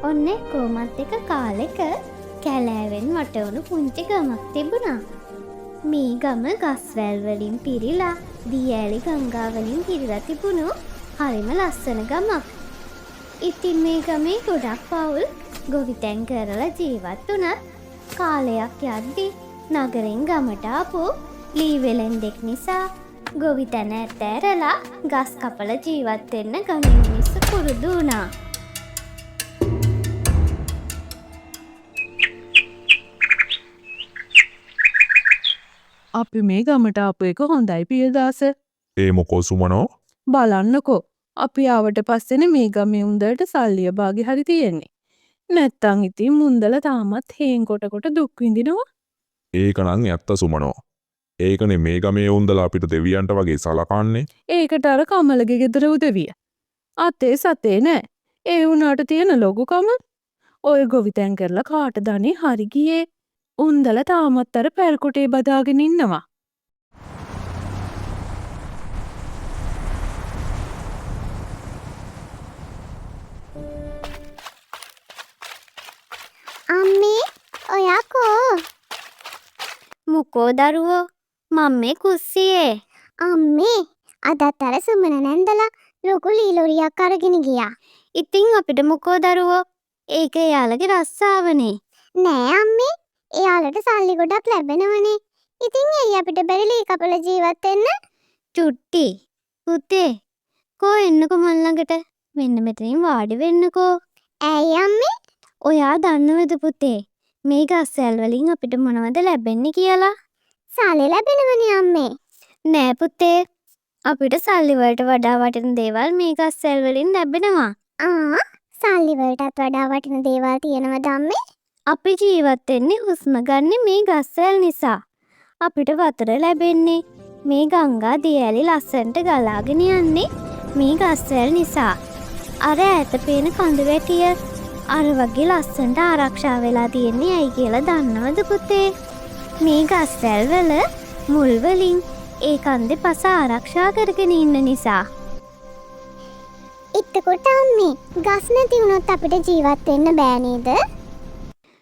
ඔන්නේ කොමත් එක කාලෙක කැලෑවෙන් වටවුණු පුංචි ගමක් තිබුණා. මේ ගම ගස්වැල් වලින් පිරිලා දියඇලි ගංගාවලින් පිරිලා තිබුණු හරිම ලස්සන ගමක්. ඉතින් මේ ගමේ ගොඩක් පවුල් ගොවිතැන් කරලා ජීවත් වුණත් කාලයක් යද්දි නගරෙන් ගමට ආපු ලීවෙලෙන්දෙක් නිසා ගොවිතැන ඇතෑරලා ගස් කපල ජීවත් වෙන්න ගමේ මිනිස්සු පුරුදු වුණා. අපි මේ ගමට ආපු එක හොඳයි පියදාස. ඒ මොකෝ සුමනෝ? බලන්නකෝ. අපි ආවට පස්සේනේ මේ ගමේ උන්දලට සල්ලිය භාගෙ හරි තියෙන්නේ. නැත්තම් ඉතින් මුන්දල තාමත් හේන් කොට දුක් විඳිනවා. ඒක නම් ඇත්ත සුමනෝ. ඒකනේ මේ ගමේ උන්දලා අපිට දෙවියන්ට වගේ සලකන්නේ. ඒකට අර කමලගේ ගෙදර උදවිය. අතේ සතේ නෑ. ඒ වුණාට තියෙන ලොකුකම ඔය ගොවිතැන් කරලා කාට දනේ හරි ගියේ. උන්දල තාමත් අර පැල්කොටේ බදාගෙන ඉන්නවා. අම්මේ ඔයා කෝ? මොකෝ දරුවෝ මම මේ කුස්සියේ. අම්මේ අදත් අර සුමන නැන්දලා ලොකු ලීලොරියක් අරගෙන ගියා. ඉතින් අපිට මොකෝ දරුවෝ? ඒක එයාලගේ රස්සාවනේ. නෑ අම්මේ එයාලට සල්ලි ගොඩක් ලැබෙනවනේ. ඉතින් එයි අපිට බැරි ලී කපල ජීවත් වෙන්න. චුට්ටි පුතේ කෝ එන්නකෝ මන් ළඟට. මෙන්න මෙතනින් වාඩි වෙන්නකෝ. ඇයි අම්මේ? ඔයා දන්නවද පුතේ මේ ගස්වැල් වලින් අපිට මොනවද ලැබෙන්නේ කියලා? සල්ලි ලැබෙනවනේ අම්මේ. නෑ පුතේ අපිට සල්ලි වලට වඩා වටින දේවල් මේ ගස්වැල් වලින් ලැබෙනවා. සල්ලි වලටත් වඩා වටින දේවල් තියෙනවද අම්මේ? අපි ජීවත් වෙන්නේ හුස්ම ගන්න මේ ගස්වැල් නිසා. අපිට වතුර ලැබෙන්නේ මේ ගංගා දියඇලි ලස්සනට ගලාගෙන යන්නේ මේ ගස්වැල් නිසා. අර ඈත පේන කඳු වැටිය අර වගේ ලස්සනට ආරක්ෂා වෙලා තියෙන්නේ ඇයි කියලා දන්නවද පුතේ? මේ ගස්වැල් වල මුල් වලින් ඒ කන්දේ පස ආරක්ෂා කරගෙන ඉන්න නිසා. එතකොට අම්මේ ගස් නැති වුණොත් අපිට ජීවත් වෙන්න බෑ නේද?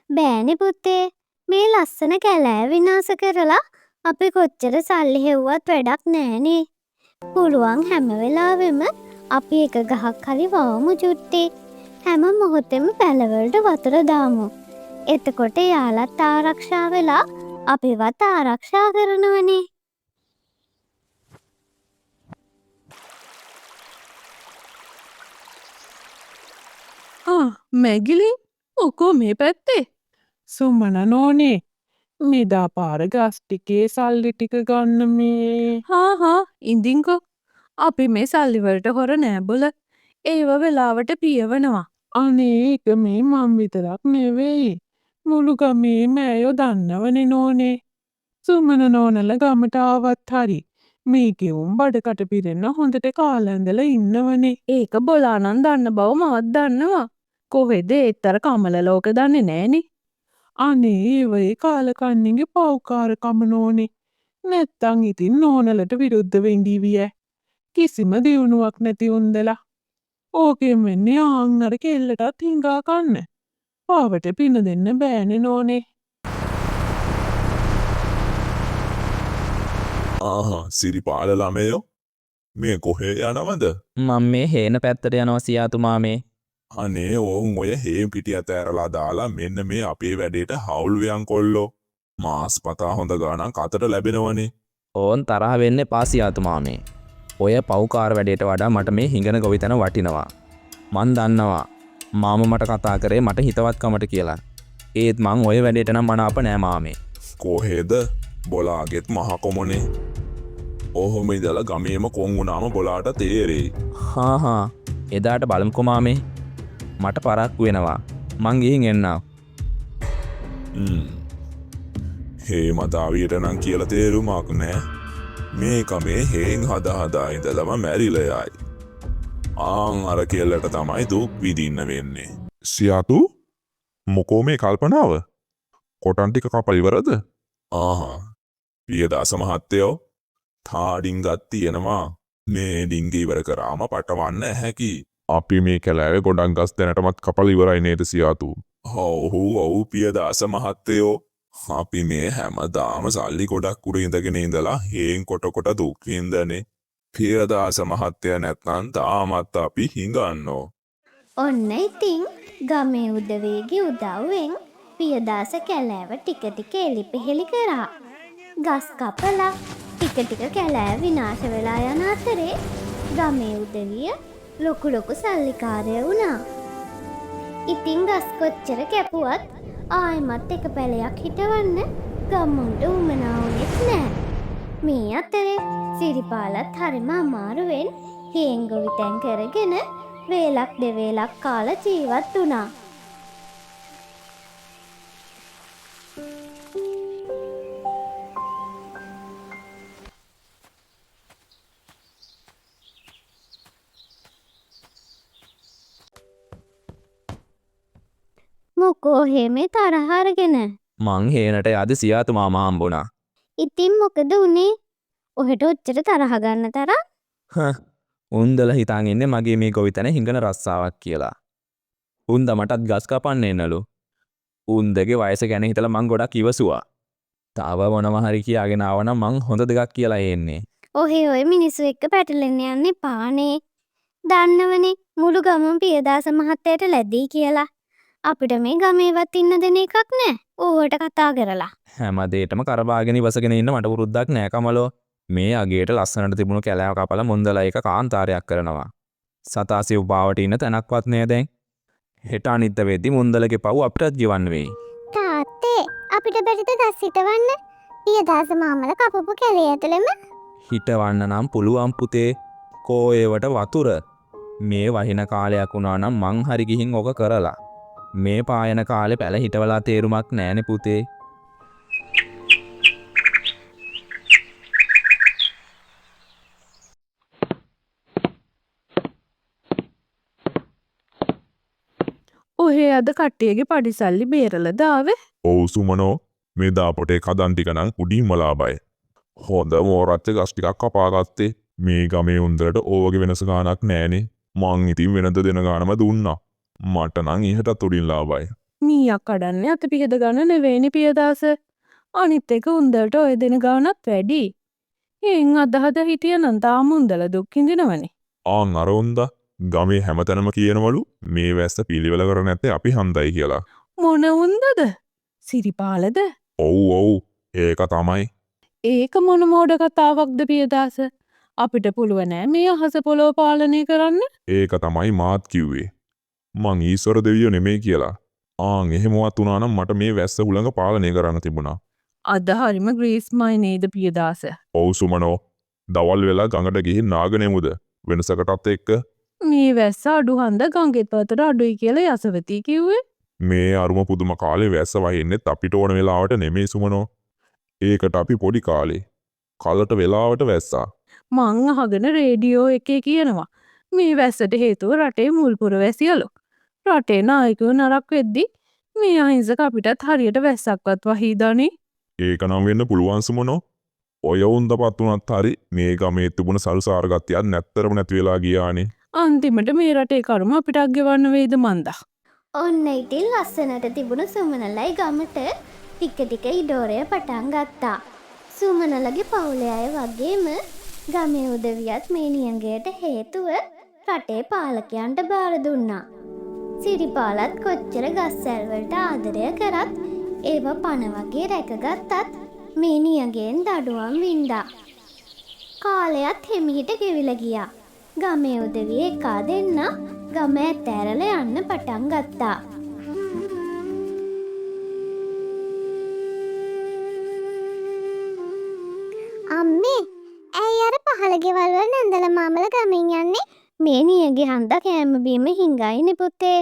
බෑනේ පුතේ. මේ ලස්සන කැලෑ විනාශ කරලා අපි කොච්චර සල්ලි හෙව්වත් වැඩක් නෑනේ. පුළුවන් හැම වෙලාවෙම අපි එක ගහක් හරි වවමු චුට්ටි. හැම මොහොතෙම පැලවලට වතුර දාමු. එතකොට යාලත් ආරක්ෂා වෙලා අපිවත් ආරක්ෂා කරනවනේ. මැගිලි ඔකෝ මේ පැත්තේ. සුමන නෝනේ මෙදා පාර ගස් ටිකේ සල්ලි ටික ගන්න මේ. හා ඉඳින්කෝ. අපි මේ සල්ලි වලට හොර නෑ බොල. ඒව වෙලාවට පියවනවා. අනේ ඒක මේ මං විතරක් නෙවෙයි. මුළු ගමේ මෑයෝ දන්නවනේ නෝනේ. සුමන නෝනල ගමට ආවත් හරි. මේකේ උන් බඩකට පිරෙන්න හොඳට කාලැඳලා ඉන්නවනේ. ඒක බොලානන් දන්න බව මවත් දන්නවා. කොහෙද ඒත්තර කමල ලෝක දන්නේ නෑනේ. අනේ ඒවයේ කාලකන්නිගේ පව්කාරකම නෝනේ. නැත්තං ඉතින් නෝනලට විරුද්ධ වෙන්ඩීවිය. කිසිම දියුණුවක් නැති උන්දලා. ඕකෙන් වෙන්නේ ආං අර කෙල්ලටත් හිඟා කන්න. පාවට පින දෙන්න බෑනේ නෝනේ. සිරිපාල ළමයෝ මේ කොහේ යනවද? මම මේ හේන පැත්තට යනවා සියාතුමා මේ. අනේ ඕන් ඔය හේම් පිටිය ඇතෑරලා දාලා මෙන්න මේ අපේ වැඩේට හවුල්වයන් කොල්ලෝ. මාස් පතා හොඳ ගානක් අතට ලැබෙනවනේ. ඕන් තරහ වෙන්න එපා සියාතුමා මේ. ඔය පව්කාර වැඩේට වඩා මට මේ හිඟන ගොවිතැන වටිනවා. මන් දන්නවා මාම මට කතා කරේ මට හිතවත්කමට කියලා. ඒත් මං ඔය වැඩේට නම් මනාප නෑ මාමේ. කොහෙද? බොලාගෙත් මහකොමනේ. ඔහොම ඉදලා ගමේම කොන් වුණාම බොලාට තේරෙයි. හා එදාට බලමුකෝ මාමේ. මට පරක්කු වෙනවා. මං ගිහින් එන්නම්. හේ මතාවියට නම් කියලා තේරුමක් නෑ. මේක මේ හේන් හදා ඉඳලම මැරිලා යයි. ආන් අර කෙල්ලට තමයි දුක් විඳින්න වෙන්නේ. සියාතු මොකෝ මේ කල්පනාව? කොටන් ටික කපලා ඉවරද? පියදාස මහත්තයෝ තාඩින් ගත් තියෙනවා. මේ ඩිංග ඉවර කරාම පටවන්න හැකි. අපි මේ කැලෑවේ ගොඩක් ගස් දැනටමත් කපලා ඉවරයි නේද සියාතු? ඔව් පියදාස මහත්තයෝ. අපි මේ හැමදාම සල්ලි ගොඩක් උඩ ඉඳගෙන ඉඳලා හේන් කොට දුක් විඳනේ. පියදාස මහත්තයා නැත්නම් තාමත් අපි හිඟන්නෝ. ඔන්න ඉතින් ගමේ උදවියගේ උදව්වෙන් පියදාස කැලෑව ටික ටික එලිපෙහෙලි කරා. ගස් කපලා ටික ටික කැලෑව විනාශ වෙලා යන අතරේ ගමේ උදවිය ලොකු සල්ලිකාරය වුණා. ඉතින් ගස් කොච්චර කැපුවත් ආයෙමත් එක පැලයක් හිටවන්න ගම්මුන්ට උවමනා වුණෙත් නෑ. මේ අතරේ සිරිපාලත් හරිම අමාරුවෙන් හේන් ගොවිතැන් කරගෙන වේලක් දෙවේලක් කාලා ජීවත් වුණා. මොකෝ හේමේ තරහ අරගෙන? මං හේනට යද සියාතු මාමා හම්බුණා. ඉතින් මොකද උනේ? ඔහෙට ඔච්චර තරහ ගන්න තරම්? උන්දල හිතාන් ඉන්නේ මගේ මේ ගොවිතැන හිඟන රස්සාවක් කියලා. උන්ද මටත් ගස් කපන්න එන්නලු. උන්දගේ වයස ගැන හිතලා මං ගොඩක් ඉවසුවා. තාව මොනවා හරි කියාගෙන ආවනම් මං හොඳ දෙකක් කියලා එන්නේ. ඔය මිනිස්සු එක්ක පැටලෙන්න යන්න එපානේ. දන්නවනේ මුළු ගමම පියදාස මහත්තයට ලැබී කියලා. අපිට මේ ගමේවත් ඉන්න දෙන එකක් නෑ. ඕවට කතා කරලා. හැම දෙයකම කරබාගෙන ඉවසගෙන ඉන්න මට පුරුද්දක් නෑ කමලෝ. මේ අගේට ලස්සනට තිබුණු කැලෑව කපලා මොන්දලා එක කාන්තාරයක් කරනවා. සතාසිව් බාවට ඉන්න තැනක්වත් නෑ දැන්. හෙට අනිද්ද වෙද්දි මොන්දලගේ පව් අපිටත් ගෙවන්න වෙයි. තාත්තේ අපිට බැරිද ගස් හිටවන්න? පියදාස මාමල කපපු කැලේ ඇතුළෙම හිටවන්න නම් පුළුවන් පුතේ. කෝ ඒවට වතුර. මේ වහින කාලයක් වුණා නම් මං හරි ගිහින් ඕක කරලා. මේ පායන කාලේ පැල හිටවලා තේරුමක් නෑනේ පුතේ. ඔහේ අද කට්ටියගේ පඩිසල්ලි බේරලා දාවේ. ඔව් සුමනෝ, මේ දාපොටේ කදන් ටික නම් උඩින්ම ලාභයි. හොඳ මෝරච්ච ගස් ටිකක් කපා ගත්තේ. මේ ගමේ උන්දලට ඕවගේ වෙනස ගානක් නෑනේ. මං ඉතින් වෙනද දෙන ගානම දුන්නා. මට නම් ඉහටත් උඩින් ලාභයි. මීයක් කඩන්නේ අත පිහද ගන්න නෙවෙයිනි පියදාස. අනිත් එක උන්දලට ඔය දෙන ගානත් වැඩි. එන් අදහද හිටියනම් තාම උන්දල දුක් විඳිනවනේ. ආන් අර උන්දා ගමේ හැමතැනම කියනවලු මේ වැස්ස පිළිවෙල කර නැත්තේ අපි හන්දයි කියලා. මොන උන්දද? සිරිපාලද? ඔව් ඒක තමයි. ඒක මොන මෝඩ කතාවක්ද පියදාස? අපිට පුළුවන් නෑ මේ අහස පොළොව පාලනය කරන්න. ඒක තමයි මාත් කිව්වේ. මං ඊශ්වර දෙවියෝ නෙමෙයි කියලා. ආන් එහෙමවත් වුණා නම් මට මේ වැස්ස හුළඟ පාලනය කරන්න තිබුණා. අද හරිම ග්‍රීස්මයි නේද පියදාස? ඔව් සුමනෝ. දවල් වෙලා ගඟට ගිහින් නාගනෙමුද වෙනසකටත් එක්ක මේ වැස්ස අඩු හන්ද ගංගෙත් පතට අඩුයි කියලා යසවතී කිව්වේ. මේ අරුම පුදුම කාලේ වැස්ස වහින්නෙත් අපිට ඕන වෙලාවට නෙමෙයි සුමනෝ. ඒකට අපි පොඩි කාලේ කලට වෙලාවට වැස්සා. මං අහගෙන රේඩියෝ එකේ කියනවා මේ වැස්සට හේතුව රටේ මුල්පුර වැසියලු. රටේ නායකයෝ නරක් වෙද්දි මේ අහිංසක අපිටත් හරියට වැස්සක්වත් වහීදානේ. ඒක නම් වෙන්න පුළුවන් සුමනෝ. ඔය උන්දපත් උනත් හරි මේ ගමේ තිබුණ සල්සාර ගතියක් නැත්තරම නැති වෙලා ගියානේ. අන්තිමට මේ රටේ කරුම අපිට ගෙවන්න වේද මන්දා. ඔන්න ඉතින් ලස්සනට තිබුණු සුමනලයි ගමට ටික ටික ඉඩෝරය පටන් ගත්තා. සුමනලගේ පවුලේ අය වගේම ගමේ උදවියත් මේ නියඟයට හේතුව රටේ පාලකයන්ට බාර දුන්නා. සිරිපාලත් කොච්චර ගස්සැල් වලට ආදරය කරත් ඒව පණ වගේ රැකගත්තත් මේ නියඟෙන් දඩුවම් වින්දා. කාලයත් හිමිහිට ගෙවිලා ගියා. ගමේ උදවිය එකා දෙන්න ගම ඇතෑරලා යන්න පටන් ගත්තා. අම්මේ ඇයි අර පහළ ගෙවල් වල නන්දල මාමල ගමින් යන්නේ? මේ නියගේ හන්දා කෑම බීම හිඟයිනේ පුතේ.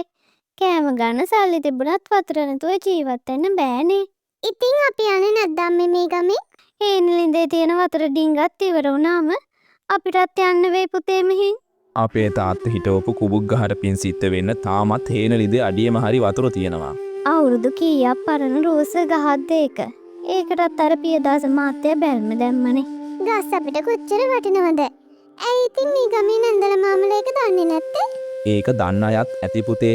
කෑම ගන්න සල්ලි තිබුණත් වතුර නැතුව ජීවත් වෙන්න බෑනේ. ඉතින් අපි යන්නේ නැද්ද අම්මේ මේ ගමේ? හේනලින්දේ තියෙන වතුර ඩිංගත් ඉවර වුණාම අපිටත් යන්න වෙයි පුතේ මෙහින්. අපේ තාත්තා හිටවපු කුබුක් ගහට පින් සිද්ධ වෙන්න තාමත් හේනලිදේ අඩියම හරි වතුර තියෙනවා. අවුරුදු කීයක් පරණ රෝස ගහක්ද ඒක? ඒකටත් අර පියදාස මාත්‍යා බැල්ම දැම්මනේ. ගස් අපිට කොච්චර වටිනවද? ඇයි ඉතින් මේ ගමේ නන්දල මාමලා ඒක දන්නේ නැත්තේ? ඒක දන්න අයත් ඇති පුතේ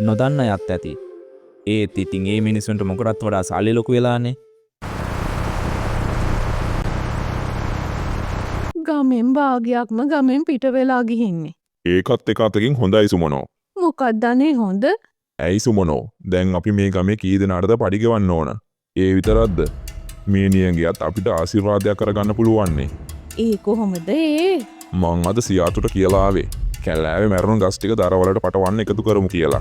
නොදන්න අයත් ඇති. ඒත් ඉතින් ඒ මිනිස්සුන්ට මොකටත් වඩා සල්ලි ලොකු වෙලානේ. ගමෙන් භාගයක්ම ගමෙන් පිට වෙලා ගිහින්නේ. ඒකත් එක අතකින් හොඳයි සුමනෝ. මොකක්ද අනේ හොඳ? ඇයි සුමනෝ දැන් අපි මේ ගමේ කී දෙනාටද පඩි ගෙවන්න ඕන? ඒ විතරක්ද? මේ නියඟියත් අපිට ආශිර්වාදයක් කරගන්න පුළුවන්නේ. ඒ කොහොමද ඒ? මං අද සියාතුට කියලා ආවේ කැලෑවේ මැරුණු ගස් ටික දරවලට පටවන්න එකතු කරමු කියලා.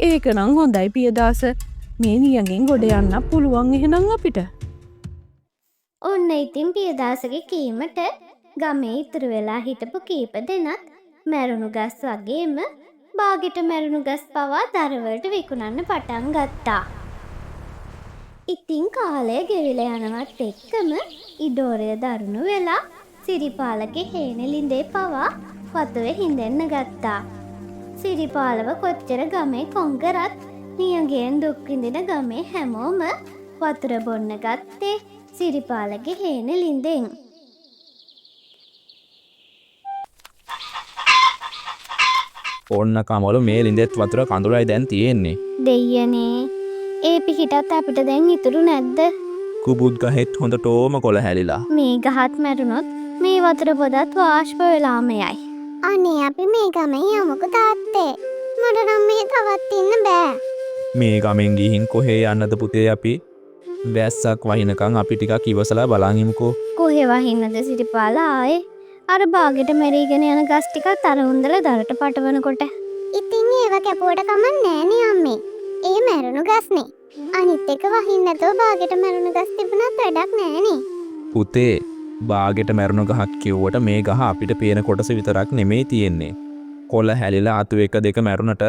ඒක නම් හොඳයි පියදාස. මේ නියඟෙන් ගොඩ යන්න පුළුවන් එහෙනම් අපිට. ඔන්න ඉතින් පියදාසගේ කීමට ගමේ ඉතුරු වෙලා හිටපු කීප දෙනත් මැරුණු ගස් වගේම බාගෙට මැරුණු ගස් පවා දරවලට විකුණන්න පටන් ගත්තා. ඉතින් කාලය ගෙවිලා යනවත් එක්කම ඉඩෝරය දරුණු වෙලා සිරිපාලගේ හේනෙලින්දේ පවා වතුවේ හිඳෙන්න ගත්තා. සිරිපාලව කොච්චර ගමේ කොංගරත් නියඟෙන් දුක් විඳින ගමේ හැමෝම වතුර බොන්න ගත්තේ සිරිපාලගේ හේනෙලින්දෙන්. ඕන්න කමවල මේ ලින්දෙත් වතුර කඳුලයි දැන් තියෙන්නේ. දෙයනේ ඒ පිහිටත් අපිට දැන් ඉතුරු නැද්ද? කුබුත් ගහෙත් හොඳටෝම කොළ හැලිලා. මේ ගහත් මැරුණොත් මේ වතුර පොදත් වාෂ්ප වෙලාම යයි. අනේ අපි මේ ගමේ යමුකෝ තාත්තේ. මට නම් මේ තවත් ඉන්න බෑ. මේ ගමෙන් ගිහින් කොහේ යන්නද පුතේ අපි? වැස්සක් වහිනකම් අපි ටිකක් ඉවසලා බලන් ඉමුකෝ. කොහේ වහින්නද සිරිපාලා ආයේ? අර බාගෙට මෙරීගෙන යන ගස් ටිකත් අර උන්දල දරට පටවනකොට. ඉතින් ඒව කැපුවට කමක් නෑනේ අම්මේ. ඒ මැරුණු ගස්නේ. අනිත් එක වහින්න නැතුව බාගෙට මැරුණු ගස් තිබුණත් වැඩක් නෑනේ. පුතේ බාගෙට මැරුණු ගහක් කිව්වට මේ ගහ අපිට පේන කොටස විතරක් නෙමෙයි තියෙන්නේ. කොළ හැලිලා අතු එක දෙක මැරුණට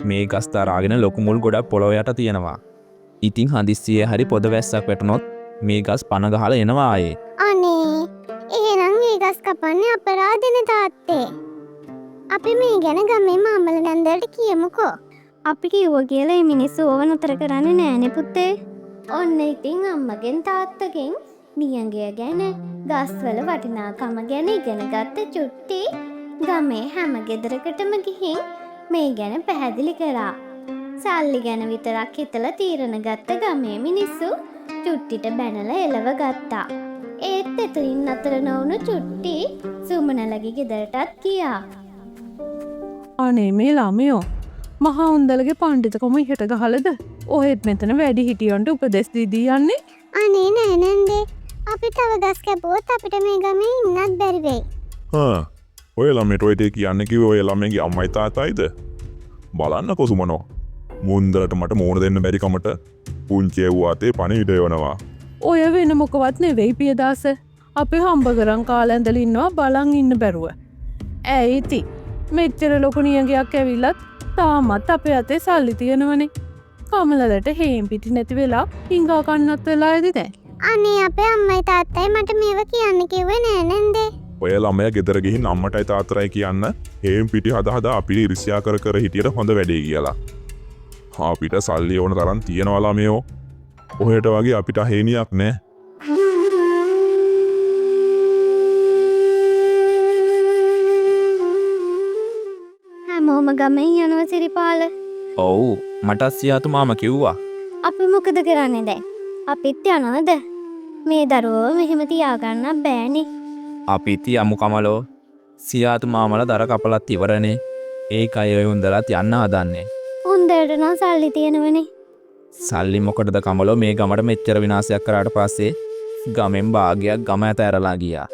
මේ ගස් තරාගෙන ලොකු මුල් ගොඩක් පොළොව යට තියෙනවා. ඉතින් හදිස්සියේ හරි පොද වැස්සක් වැටුනොත් මේ ගස් පන ගහලා එනවා ආයේ. අනේ එහෙනම් මේ ගස් කපන්නේ අපරාධනේ තාත්තේ. අපි මේ ගැන ගමේ මාමල නන්දලට කියමුකෝ. අපි කිව්ව කියලා මේ මිනිස්සු ඕව නතර කරන්නේ නෑනේ පුතේ. ඔන්න ඉතින් අම්මගෙන් තාත්තගෙන් නියඟය ගැන ගස්වල වටිනාකම ගැන ඉගෙන ගත්ත චුට්ටි ගමේ හැම ගෙදරකටම ගිහින් මේ ගැන පැහැදිලි කරා. සල්ලි ගැන විතරක් හිතලා තීරණ ගත්ත ගමේ මිනිස්සු චුට්ටිට බැනලා එලව ගත්තා. ඒත් එතනින් අතර නොවුණු චුට්ටි සුමනලගේ ගෙදරටත් ගියා. අනේ මේ ළමයෝ මහා උන්දලගේ පණ්ඩිතකම ඉහට ගහලද ඔහෙත් මෙතන වැඩි හිටියන්ට උපදෙස් දීදී යන්නේ? අනේ නෑ නන්දේ. අපි තව ගස් කැපුවොත් අපිට මේ ගමේ ඉන්නත් බැරි වෙයි. ඔය ළමයට ඔය ටික කියන්න කිව්වේ ඔය ළමයිගේ අම්මයි තාත්තයිද? බලන්නකෝ සුමනෝ. මුන්දලට මට මෝන දෙන්න බැරි කමට පුංචි එව්වාතේ පණිවිඩ යවනවා. ඔය වෙන මොකවත් නෙවෙයි පියදාස. අපි හම්බ කරන් කාලා ඇඳලා ඉන්නවා බලන් ඉන්න බැරුව. ඇයි ඉතින් මෙච්චර ලොකු නියඟයක් ඇවිල්ලත් තාමත් අපේ අතේ සල්ලි තියෙනවනේ. කමලලට හේම් පිටි නැති වෙලා හිඟා කන්නත් වෙලා ඇති දැන්. අනේ අපේ අම්මයි තාත්තයි මට මේව කියන්න කිව්වේ නෑ නන්දේ. ඔය ළමයා ගෙදර ගිහින් අම්මටයි තාත්තටයි කියන්න හේම් පිටි හදා අපිට ඉරිසියා කර කර හිටියට හොඳ වැඩේ කියලා. අපිට සල්ලි ඕන තරම් තියනවා ළමයෝ. ඔහෙට වගේ අපිට හේනියක් නෑ. හැමෝම ගමෙන් යනවා සිරිපාල. ඔව් මටත් සියාතු මාම කිව්වා. අපි මොකද කරන්නේ දැන්? අපිත් යනවද? මේ දරුවෝ මෙහෙම තියාගන්න බෑනේ. අපිත් යමු කමලෝ. සියාතු මාමලා දර කපලත් ඉවරනේ. ඒකයි ඔය උන්දලත් යන්න හදන්නේ. උන්දලට නම් සල්ලි තියෙනවනේ. සල්ලි මොකටද කමලෝ මේ ගමට මෙච්චර විනාශයක් කරාට පස්සේ ගමෙන් භාගයක් ගම ඇත ඇරලා ගියා.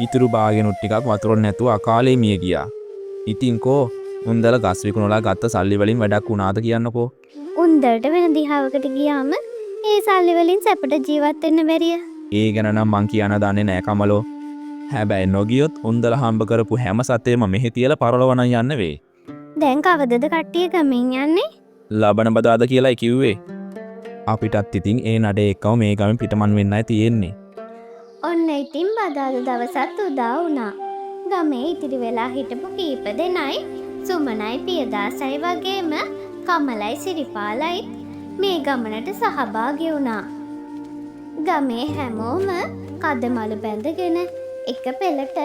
ඉතුරු භාගෙනුත් ටිකක් වතුර නැතුව අකාලේ මිය ගියා. ඉතින් කෝ උන්දල ගස් විකුණලා ගත්ත සල්ලි වලින් වැඩක් වුණාද කියන්නකෝ. උන්දලට වෙන දිහාවකට ගියාම ඒ සල්ලි වලින් සැපට ජීවත් වෙන්න බැරිය. ඒ ගැන නම් මං කියන්න දන්නේ නෑ කමලෝ. හැබැයි නොගියොත් උන්දල හම්බ කරපු හැම සතේම මෙහෙ තියලා පරලවන යන්න වෙයි. දැන් කවදද කට්ටිය ගමෙන් යන්නේ? ලබන බදාද කියලායි කිව්වේ. අපිටත් ඉතින් ඒ නඩේ එක්කම මේ ගමෙන් පිටමන් වෙන්නයි තියෙන්නේ. ඔන්න ඉතින් බදාද දවසත් උදා වුණා. ගමේ ඉතිරි වෙලා හිටපු කීප දෙනයි සුමනයි පියදාසයි වගේම කමලයි සිරිපාලයි මේ ගමනට සහභාගී වුණා. ගමේ හැමෝම කදමලු බැඳගෙන එක පෙළට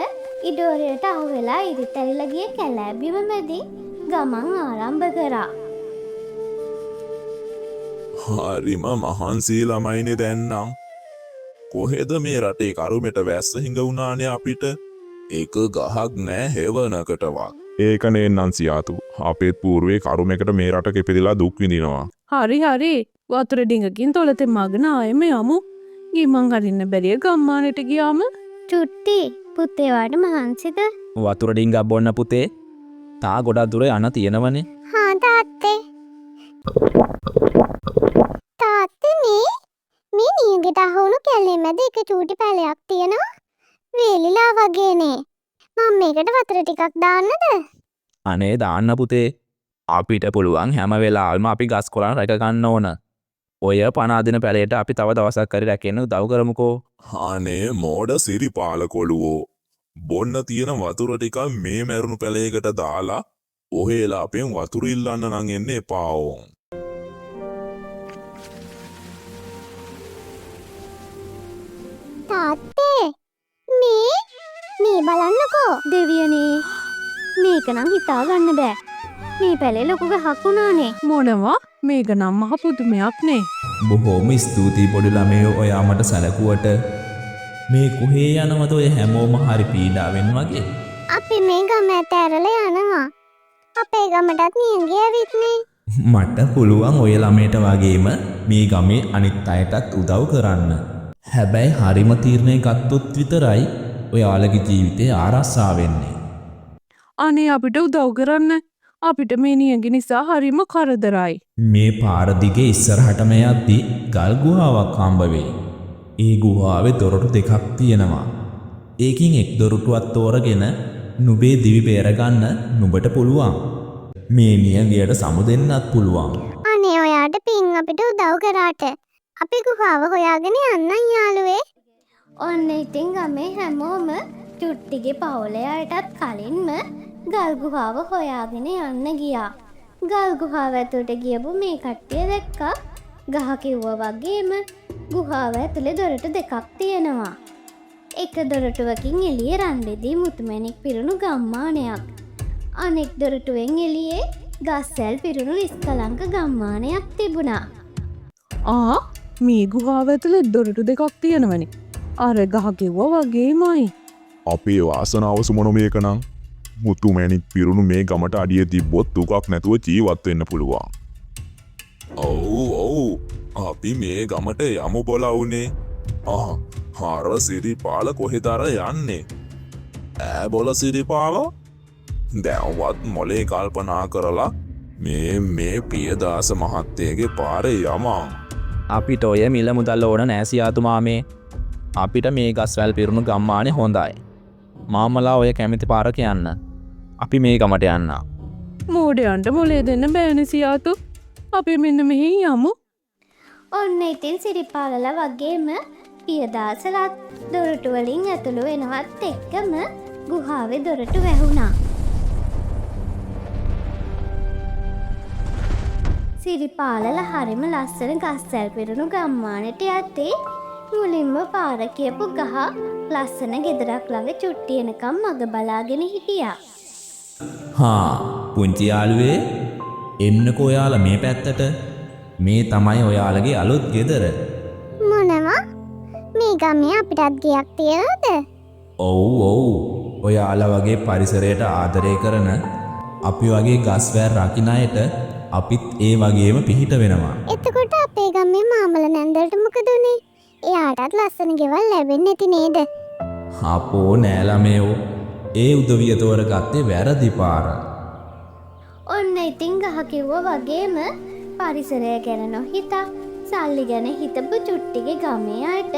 ඉඩෝරයට අහුවෙලා ඉරිතැරිලා ගිය කැලෑබිම මැදින් ගමන් ආරම්භ කරා. හරිම මහන්සී ළමයිනේ දැන්නම්. කොහෙද මේ රටේ කරුමෙට වැස්ස හිඟ වුණානේ අපිට? එක ගහක් නෑ හෙවනකටවත්. ඒකනේ නන්සියාතු. අපේත් පූර්වේ කරුමෙකට මේ රටක ඉපදිලා දුක් විඳිනවා. හරි හරි වතුර ඩිඟකින් තොලතෙන් මගන ආයෙම යමු. ගිමන් හරින්න බැරිය ගම්මානට ගියාම. චුට්ටි පුතේ වාට මහන්සිද? වතුර ඩිංගක් බොන්න පුතේ. තා ගොඩක් දුර යන්න තියෙනවනේ. හා තාත්තේ. තාත්තේ මේ නියගෙට අහුණු කැලේ මැද එක චූටි පැලයක් තියෙනවා. වේලිලා වගේනේ. මම මේකට වතුර ටිකක් දාන්නද? අනේ දාන්න පුතේ. අපිට පුළුවන් හැම වෙලාවෙම අපි ගස් කොළන් රැක ගන්න ඕන. ඔය පනාදින පැලේට අපි තව දවසක් හරි රැකෙන්න උදව් කරමුකෝ. අනේ මෝඩ සිරිපාල කොළුවෝ. බොන්න තියෙන වතුර ටික මේ මැරුණු පැලයකට දාලා ඔහේලා අපෙන් වතුර ඉල්ලන්න නම් එන්න එපා ඕන්. තාත්තේ මේ බලන්නකෝ දෙවියනේ. මේක නම් හිතා ගන්න බෑ. මේ පැලේ ලොකු ගහක් වුණානේ. මොනවා මේක නම් මහ පුදුමයක් නේ. බොහෝම ස්තුතියි පොඩි ළමයෝ ඔයා මට සැලකුවට. මේ කොහේ යනවද ඔය හැමෝම හරි පීඩාවෙන් වගේ? අපි මේ ගම ඇතැරලා යනවා. අපේ ගමටත් නියඟේ ඇවිත්නේ. මට පුළුවන් ඔය ළමයට වගේම මේ ගමේ අනිත් අයටත් උදව් කරන්න. හැබැයි හරිම තීරණය ගත්තොත් විතරයි ඔයාලගේ ජීවිතේ ආරක්ෂා වෙන්නේ. අනේ අපිට උදව් කරන්න. අපිට මේ නියඟ නිසා හරිම කරදරයි. මේ පාර දිගේ ඉස්සරහටම යද්දි ගල් ගුහාවක් හම්බ වෙයි. ඒ ගුහාවේ දොරටු දෙකක් තියෙනවා. ඒකින් එක් දොරටුවක් තෝරගෙන නුඹේ දිවි බේරගන්න නුඹට පුළුවන්. මේ නියඟයට සමු දෙන්නත් පුළුවන්. අනේ ඔයාට පින් අපිට උදව් කරාට. අපි ගුහාව හොයාගෙන යන්නම් යාළුවේ. ඔන්න ඉතින් ගමේ හැමෝම චුට්ටිගේ පවුලේ අයටත් කලින්ම ගල් ගුහාව හොයාගෙන යන්න ගියා. ගල් ගුහාව ඇතුළට ගියපු මේ කට්ටිය දැක්කා ගහ කිව්වා වගේම ගුහාව ඇතුලේ දොරටු දෙකක් තියෙනවා. එක දොරටුවකින් එළියේ රන්බෙදී මුතුමැණික් පිරුණු ගම්මානයක්. අනෙක් දොරටුවෙන් එළියේ ගස්සැල් පිරුණු නිස්කලංක ගම්මානයක් තිබුණා. මේ ගුහාව ඇතුලේ දොරටු දෙකක් තියෙනවනේ. අර ගහ කිව්වා වගේමයි. අපේ වාසනාව සුමන මේක නම් මුතුමැණික් පිරුණු මේ ගමට අඩිය තිබ්බොත් දුකක් නැතුව ජීවත් වෙන්න පුළුවන්. ඔව් අපි මේ ගමට යමු බොලවුනේ. හර සිරිපාල කොහෙදර යන්නේ? ඈ බොල සිරිපාල දැන්වත් මොලේ කල්පනා කරලා මේ පියදාස මහත්තයගේ පාරේ යමන්. අපිට ඔය මිල මුදල් ඕන නෑ සියාතුමා මේ. අපිට මේ ගස්වැල් පිරුණු ගම්මානේ හොඳයි. මාමලා ඔය කැමති පාරක යන්න. අපි මේ ගමට යන්න. මෝඩයන්ට මොලේ දෙන්න බෑනේ සියාතු. අපි මෙන්න මෙහි යමු. ඔන්න ඉතින් සිරිපාලලා වගේම පියදාසලත් දොරටු වලින් ඇතුළු වෙනවත් එක්කම ගුහාවේ දොරටු වැහුණා. සිරිපාලලා හරිම ලස්සන ගස්සැල් පිරුණු ගම්මානට යද්දී මුලින්ම පාර කියපු ගහ ලස්සන ගෙදරක් ළඟ චුට්ටි එනකම් මග බලාගෙන හිටියා. පුංචි යාළුවේ එන්නකෝ ඔයාලා මේ පැත්තට. මේ තමයි ඔයාලගේ අලුත් ගෙදර. මොනවා? මේ ගමේ අපිටත් ගයක් තියනවද? ඔව්. ඔයාලා වගේ පරිසරයට ආදරය කරන අපි වගේ ගස්වැල් රකින්න අයට අපිත් ඒ වගේම පිහිට වෙනවා. එතකොට අපේ ගමේ මාමල නැන්දලට මොකද උනේ? එයාටත් ලස්සන ගෙවල් ලැබෙන්නේ නැති නේද? අපෝ නෑ ළමයෝ. ඒ උදවිය තෝරගත්තේ වැරදි පාර. ඔන්න ඉතින් ගහ කිව්වා වගේම පරිසරය ගැන නොහිතා සල්ලි ගැන හිතපු චුට්ටිගේ ගමේ අයට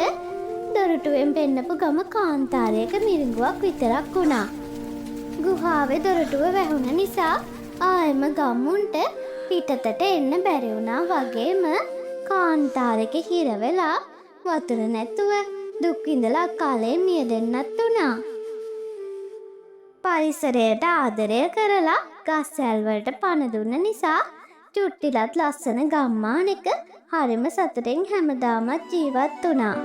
දොරටුවෙන් පෙන්නපු ගම කාන්තාරයක මිරිඟුවක් විතරක් වුණා. ගුහාවේ දොරටුව වැහුණ නිසා ආයෙම ගම්මුන්ට පිටතට එන්න බැරි වුණා වගේම කාන්තාරයක හිර වෙලා වතුර නැතුව දුක් විඳලා කාලේ මියදෙන්නත් වුණා. පරිසරයට ආදරය කරලා ගස්සැල් වලට පණ දුන්න නිසා චුට්ටිලත් ලස්සන ගම්මානක හරිම සතුටෙන් හැමදාමත් ජීවත් වුණා.